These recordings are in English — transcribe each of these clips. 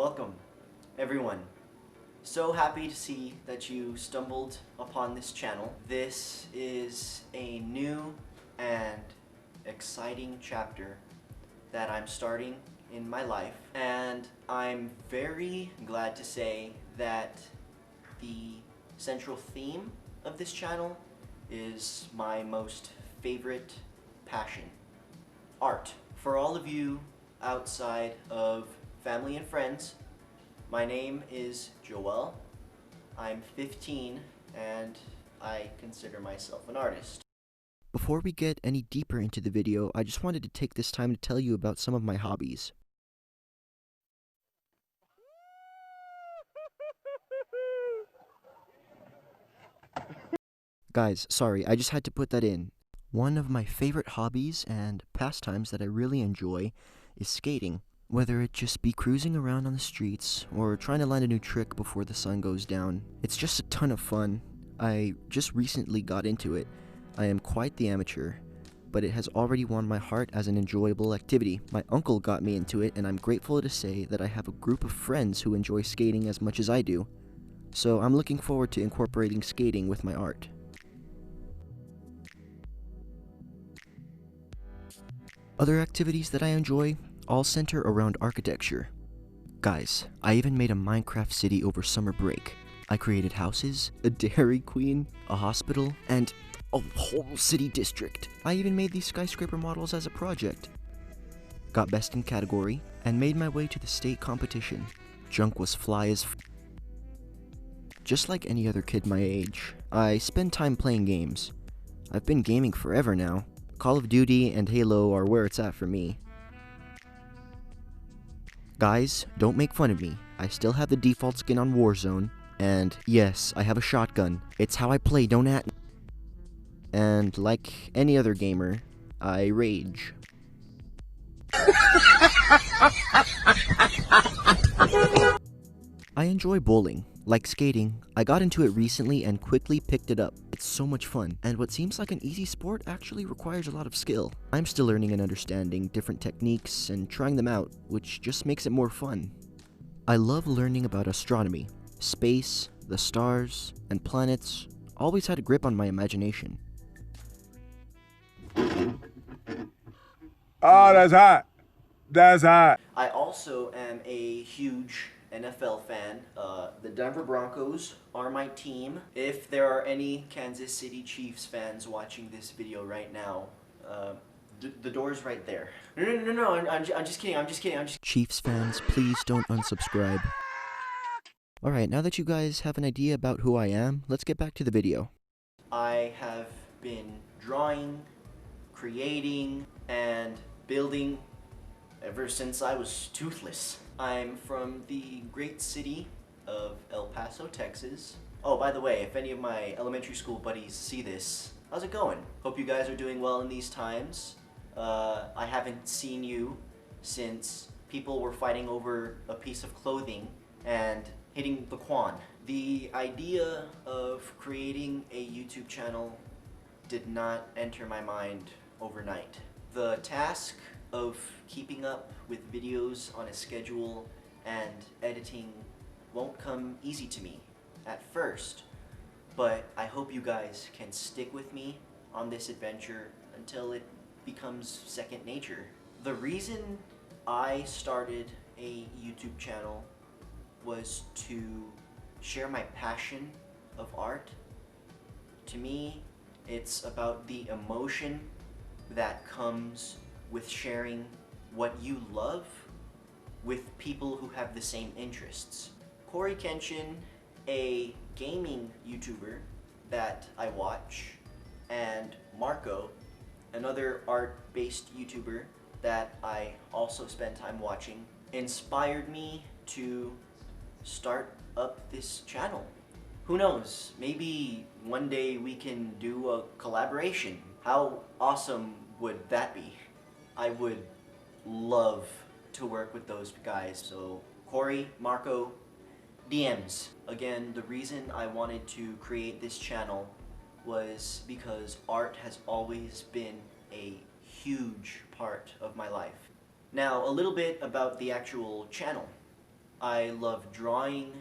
Welcome, everyone. So happy to see that you stumbled upon this channel. This is a new and exciting chapter that I'm starting in my life, and I'm very glad to say that the central theme of this channel is my most favorite passion: art. For all of you outside of family and friends, my name is Joel. I'm 15 and I consider myself an artist. Before we get any deeper into the video, I just wanted to take this time to tell you about some of my hobbies. Guys, sorry, I just had to put that in. One of my favorite hobbies and pastimes that I really enjoy is skating. Whether it just be cruising around on the streets or trying to land a new trick before the sun goes down, it's just a ton of fun. I just recently got into it. I am quite the amateur, but it has already won my heart as an enjoyable activity. My uncle got me into it, and I'm grateful to say that I have a group of friends who enjoy skating as much as I do. So I'm looking forward to incorporating skating with my art. Other activities that I enjoy all center around architecture. Guys, I even made a Minecraft city over summer break. I created houses, a Dairy Queen, a hospital, and a whole city district. I even made these skyscraper models as a project. Got best in category, and made my way to the state competition. Junk was fly as Just like any other kid my age, I spend time playing games. I've been gaming forever now. Call of Duty and Halo are where it's at for me. Guys, don't make fun of me. I still have the default skin on Warzone, and yes, I have a shotgun. It's how I play, don't at me. And like any other gamer, I rage. I enjoy bowling. Like skating, I got into it recently and quickly picked it up. It's so much fun, and what seems like an easy sport actually requires a lot of skill. I'm still learning and understanding different techniques and trying them out, which just makes it more fun. I love learning about astronomy, space, the stars, and planets. Always had a grip on my imagination. Oh, that's hot. That's hot. I also am a huge NFL fan. The Denver Broncos are my team. If there are any Kansas City Chiefs fans watching this video right now, the door's right there. No, I'm just kidding. Chiefs fans, please don't unsubscribe. Alright, now that you guys have an idea about who I am, let's get back to the video. I have been drawing, creating, and building ever since I was toothless. I'm from the great city of El Paso, Texas. Oh, by the way, if any of my elementary school buddies see this, how's it going? Hope you guys are doing well in these times. I haven't seen you since people were fighting over a piece of clothing and hitting the Quan. The idea of creating a YouTube channel did not enter my mind overnight. The task of keeping up with videos on a schedule and editing won't come easy to me at first, but I hope you guys can stick with me on this adventure until it becomes second nature. The reason I started a YouTube channel was to share my passion of art. To me, it's about the emotion that comes with sharing what you love with people who have the same interests. Cory Kenshin, a gaming YouTuber that I watch, and Marco, another art-based YouTuber that I also spend time watching, inspired me to start up this channel. Who knows, maybe one day we can do a collaboration. How awesome would that be? I would love to work with those guys. So Cory, Marco, DMs. Again, the reason I wanted to create this channel was because art has always been a huge part of my life. Now, a little bit about the actual channel. I love drawing,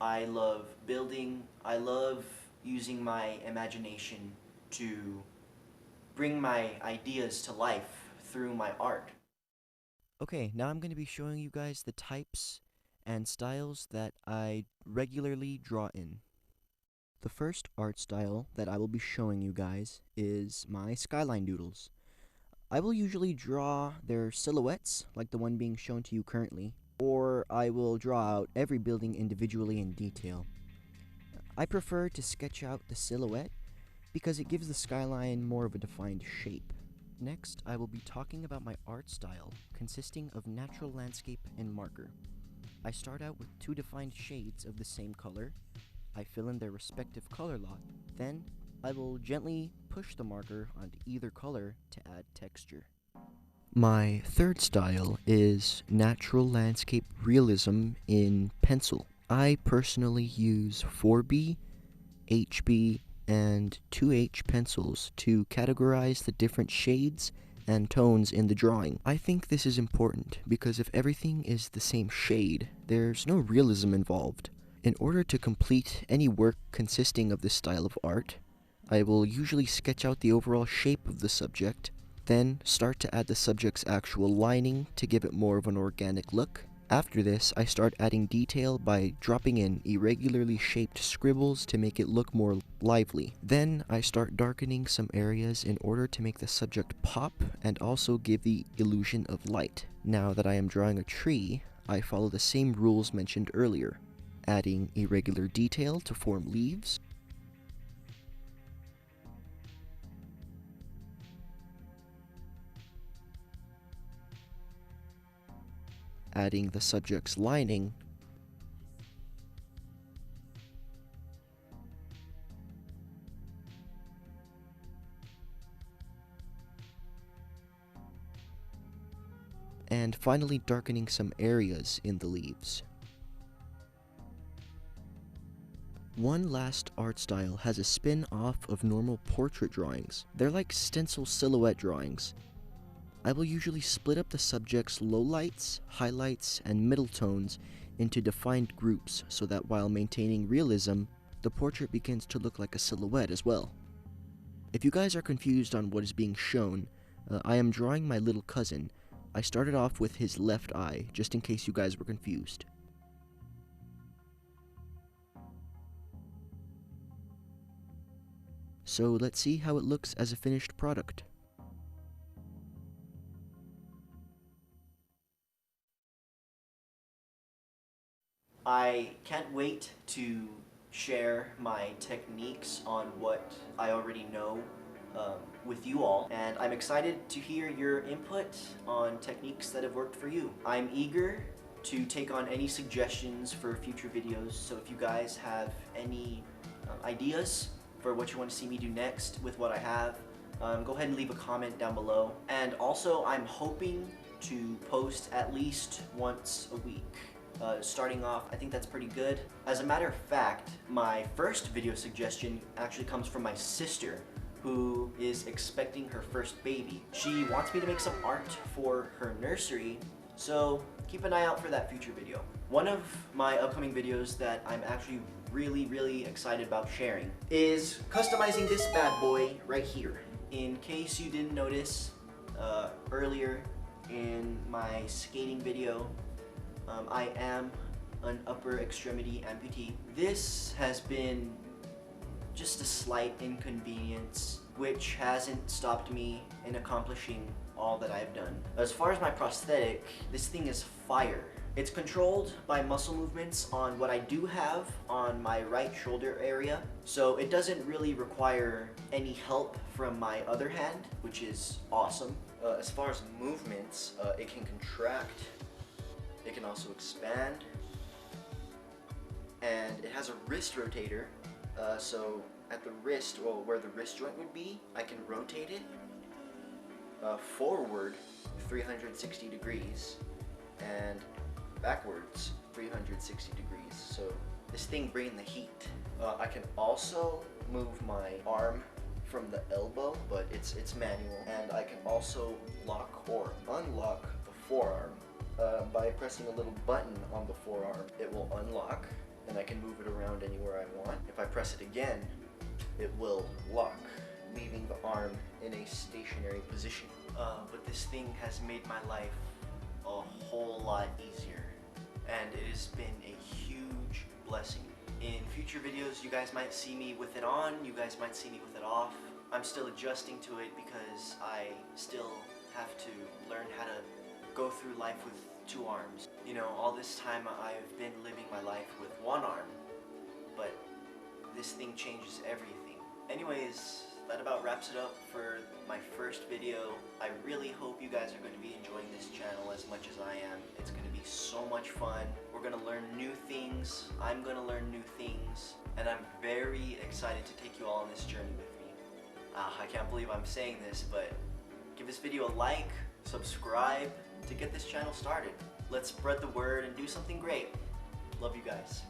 I love building, I love using my imagination to bring my ideas to life through my art. Okay, now I'm going to be showing you guys the types and styles that I regularly draw in. The first art style that I will be showing you guys is my skyline doodles. I will usually draw their silhouettes, like the one being shown to you currently, or I will draw out every building individually in detail. I prefer to sketch out the silhouette because it gives the skyline more of a defined shape. Next, I will be talking about my art style, consisting of natural landscape and marker. I start out with two defined shades of the same color. I fill in their respective color lot. Then, I will gently push the marker onto either color to add texture. My third style is natural landscape realism in pencil. I personally use 4B, HB, and 2H pencils to categorize the different shades and tones in the drawing. I think this is important because if everything is the same shade, there's no realism involved. In order to complete any work consisting of this style of art, I will usually sketch out the overall shape of the subject, then start to add the subject's actual lining to give it more of an organic look. After this, I start adding detail by dropping in irregularly shaped scribbles to make it look more lively. Then I start darkening some areas in order to make the subject pop and also give the illusion of light. Now that I am drawing a tree, I follow the same rules mentioned earlier, adding irregular detail to form leaves, adding the subject's lining, and finally darkening some areas in the leaves. One last art style has a spin-off of normal portrait drawings. They're like stencil silhouette drawings. I will usually split up the subject's lowlights, highlights, and middle tones into defined groups so that while maintaining realism, the portrait begins to look like a silhouette as well. If you guys are confused on what is being shown, I am drawing my little cousin. I started off with his left eye, just in case you guys were confused. So let's see how it looks as a finished product. I can't wait to share my techniques on what I already know with you all, and I'm excited to hear your input on techniques that have worked for you. I'm eager to take on any suggestions for future videos, so if you guys have any ideas for what you want to see me do next with what I have, go ahead and leave a comment down below. And also, I'm hoping to post at least once a week. Starting off, I think that's pretty good. As a matter of fact, my first video suggestion actually comes from my sister, who is expecting her first baby. She wants me to make some art for her nursery, so keep an eye out for that future video. One of my upcoming videos that I'm actually really excited about sharing is customizing this bad boy right here. In case you didn't notice earlier in my skating video, I am an upper extremity amputee. This has been just a slight inconvenience, which hasn't stopped me in accomplishing all that I've done. As far as my prosthetic, this thing is fire. It's controlled by muscle movements on what I do have on my right shoulder area, so it doesn't really require any help from my other hand, which is awesome. As far as movements, it can contract, it can also expand, and it has a wrist rotator, so at the wrist, well, where the wrist joint would be, I can rotate it forward 360 degrees and backwards 360 degrees, so this thing bringing the heat. I can also move my arm from the elbow, but it's manual, and I can also lock or unlock the forearm. by pressing a little button on the forearm, it will unlock, and I can move it around anywhere I want. If I press it again, it will lock, leaving the arm in a stationary position. But this thing has made my life a whole lot easier, and it has been a huge blessing. In future videos, you guys might see me with it on, you guys might see me with it off. I'm still adjusting to it because I still have to learn how to go through life with 2 arms. You know, all this time I've been living my life with 1 arm, but this thing changes everything. Anyways, that about wraps it up for my first video. I really hope you guys are going to be enjoying this channel as much as I am. It's going to be so much fun. We're going to learn new things. I'm going to learn new things. And I'm very excited to take you all on this journey with me. I can't believe I'm saying this, but give this video a like, subscribe to get this channel started. Let's spread the word and do something great. Love you guys.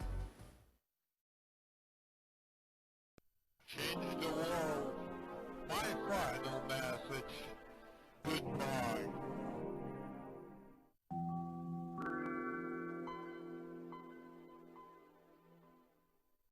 Change the world. My final message. Goodbye.